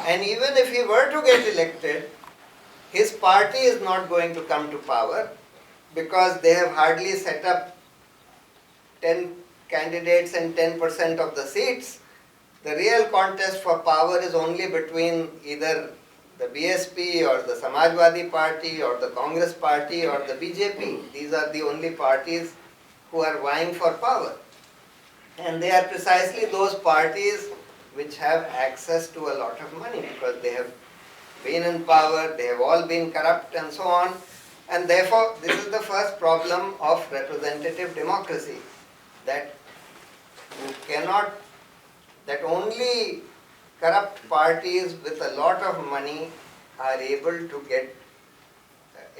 And even if he were to get elected, his party is not going to come to power because they have hardly set up 10 candidates and 10% of the seats. The real contest for power is only between either the BSP or the Samajwadi Party or the Congress Party or the BJP. These are the only parties who are vying for power. And they are precisely those parties which have access to a lot of money because they have been in power, they have all been corrupt and so on. And therefore, this is the first problem of representative democracy, that you cannot, that only corrupt parties with a lot of money are able to get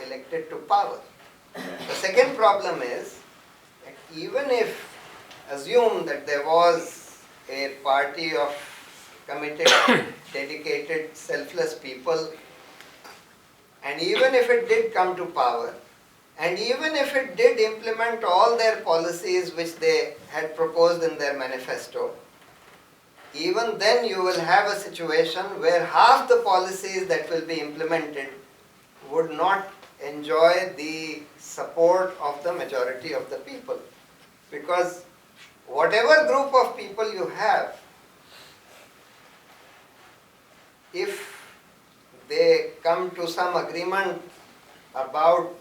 elected to power. The second problem is that even if, assume that there was a party of committed, dedicated, selfless people, and even if it did come to power, and even if it did implement all their policies which they had proposed in their manifesto, even then you will have a situation where half the policies that will be implemented would not enjoy the support of the majority of the people. Because whatever group of people you have, if they come to some agreement about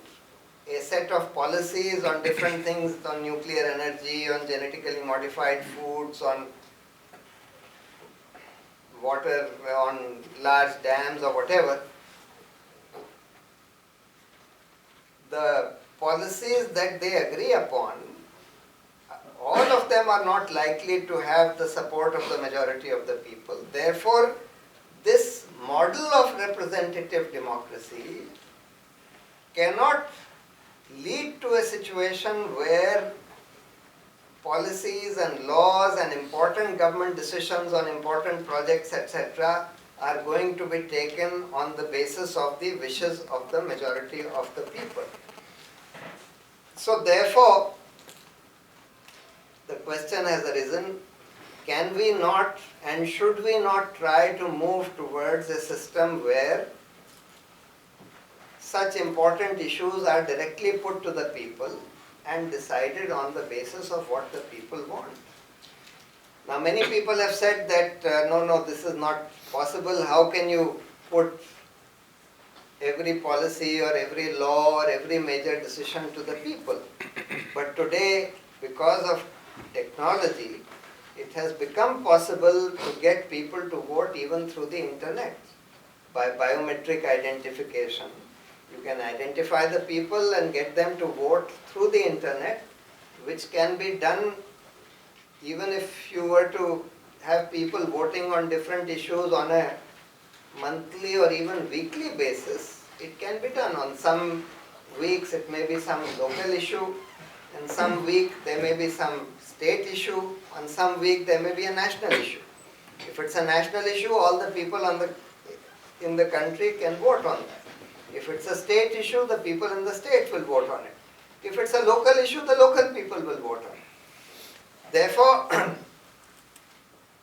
a set of policies on different things, on nuclear energy, on genetically modified foods, on water, on large dams or whatever, the policies that they agree upon, all of them are not likely to have the support of the majority of the people. Therefore, this model of representative democracy cannot lead to a situation where policies and laws and important government decisions on important projects, etc., are going to be taken on the basis of the wishes of the majority of the people. So therefore, the question has arisen, can we not and should we not try to move towards a system where such important issues are directly put to the people and decided on the basis of what the people want? Now many people have said that no, this is not possible. How can you put every policy or every law or every major decision to the people? But today, because of technology, it has become possible to get people to vote even through the internet by biometric identification. You can identify the people and get them to vote through the internet, which can be done even if you were to have people voting on different issues on a monthly or even weekly basis. It can be done. On some weeks it may be some local issue, in some week there may be some state issue, on some week there may be a national issue. If it's a national issue, all the people in the country can vote on that. If it's a state issue, the people in the state will vote on it. If it's a local issue, the local people will vote on it. Therefore,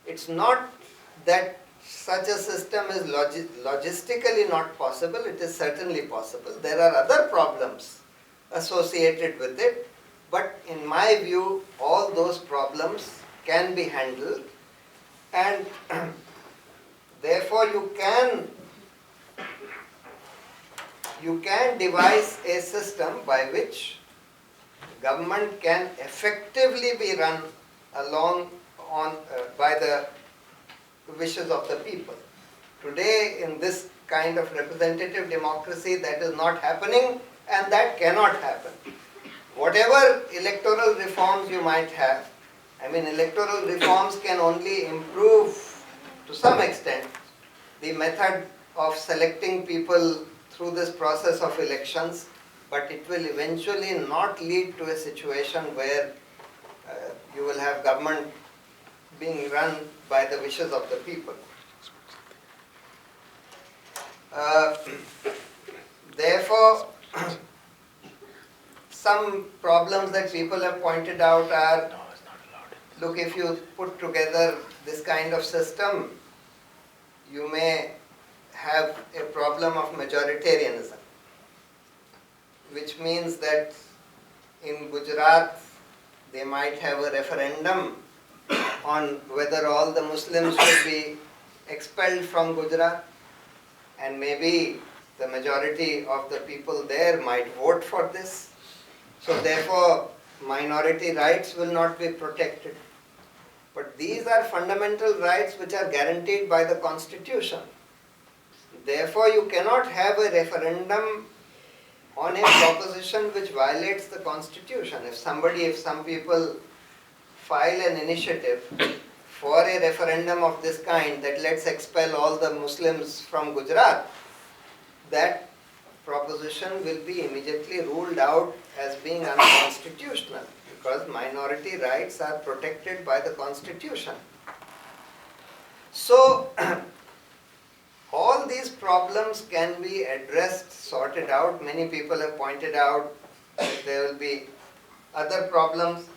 it's not that such a system is logistically not possible, it is certainly possible. There are other problems associated with it, but in my view, all those problems can be handled, and therefore you can devise a system by which government can effectively be run by the wishes of the people. Today, in this kind of representative democracy, that is not happening, and that cannot happen. Whatever electoral reforms you might have, electoral reforms can only improve to some extent the method of selecting people through this process of elections, but it will eventually not lead to a situation where you will have government being run by the wishes of the people. Therefore, some problems that people have pointed out are, look, if you put together this kind of system, you may have a problem of majoritarianism, which means that in Gujarat they might have a referendum on whether all the Muslims should be expelled from Gujarat, and maybe the majority of the people there might vote for this. So therefore, minority rights will not be protected. But these are fundamental rights which are guaranteed by the Constitution. Therefore, you cannot have a referendum on a proposition which violates the Constitution. If some people file an initiative for a referendum of this kind, that let's expel all the Muslims from Gujarat, that proposition will be immediately ruled out as being unconstitutional, because minority rights are protected by the Constitution. So, all these problems can be addressed, sorted out. Many people have pointed out that there will be other problems,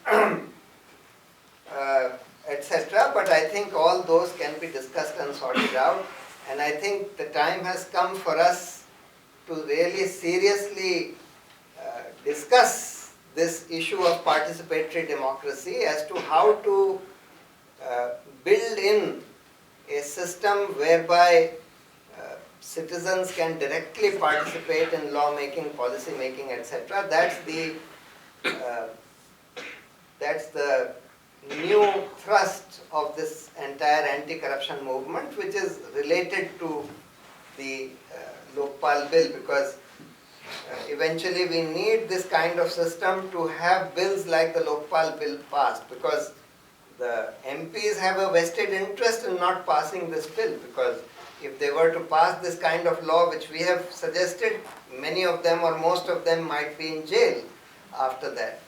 etc. But I think all those can be discussed and sorted out. And I think the time has come for us to really seriously discuss this issue of participatory democracy as to how to build in a system whereby citizens can directly participate in law making, policy making, etc. That's the new thrust of this entire anti-corruption movement, which is related to the Lokpal bill, because eventually we need this kind of system to have bills like the Lokpal bill passed, because the MPs have a vested interest in not passing this bill, because if they were to pass this kind of law which we have suggested, many of them or most of them might be in jail after that.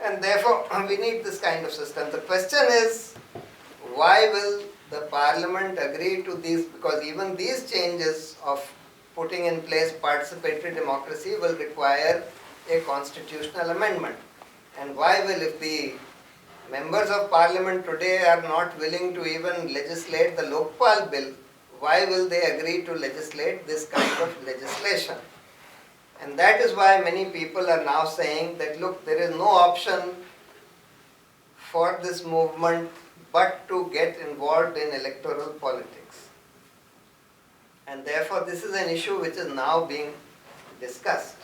And therefore we need this kind of system. The question is, why will the Parliament agree to these? Because even these changes of putting in place participatory democracy will require a constitutional amendment. And why will, if the members of Parliament today are not willing to even legislate the Lokpal bill, why will they agree to legislate this kind of legislation? And that is why many people are now saying that, look, there is no option for this movement but to get involved in electoral politics. And therefore this is an issue which is now being discussed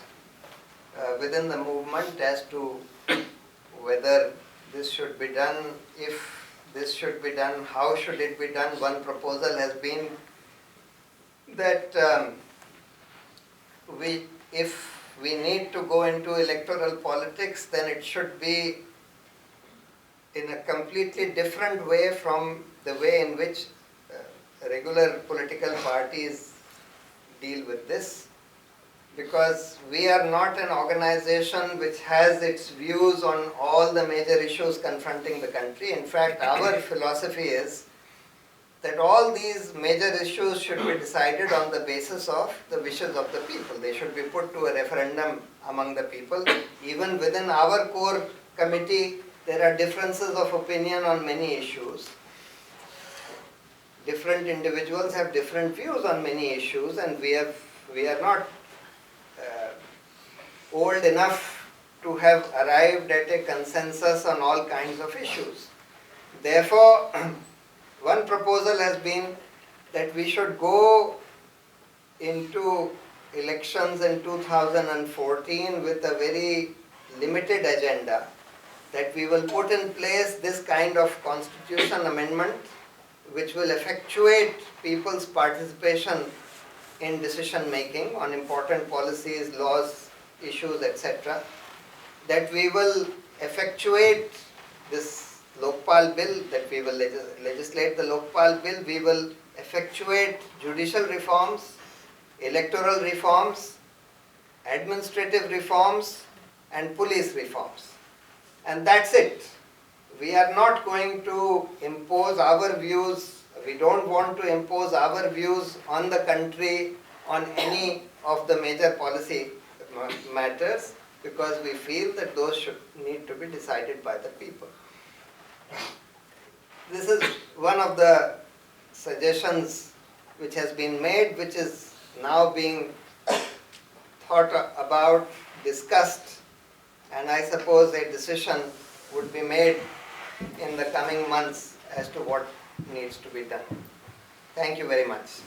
within the movement as to whether this should be done, if this should be done, how should it be done. One proposal has been that if we need to go into electoral politics, then it should be in a completely different way from the way in which regular political parties deal with this, because we are not an organization which has its views on all the major issues confronting the country. In fact, our philosophy is that all these major issues should be decided on the basis of the wishes of the people. They should be put to a referendum among the people. Even within our core committee, there are differences of opinion on many issues. Different individuals have different views on many issues, and we are not old enough to have arrived at a consensus on all kinds of issues. Therefore, one proposal has been that we should go into elections in 2014 with a very limited agenda, that we will put in place this kind of constitution amendment which will effectuate people's participation in decision making on important policies, laws, issues, etc. That we will effectuate this Lokpal bill, that we will legislate the Lokpal bill, we will effectuate judicial reforms, electoral reforms, administrative reforms, and police reforms. And that's it. We are not going to impose our views. We don't want to impose our views on the country on any of the major policy matters, because we feel that those should need to be decided by the people. This is one of the suggestions which has been made, which is now being thought about, discussed, and I suppose a decision would be made in the coming months as to what needs to be done. Thank you very much.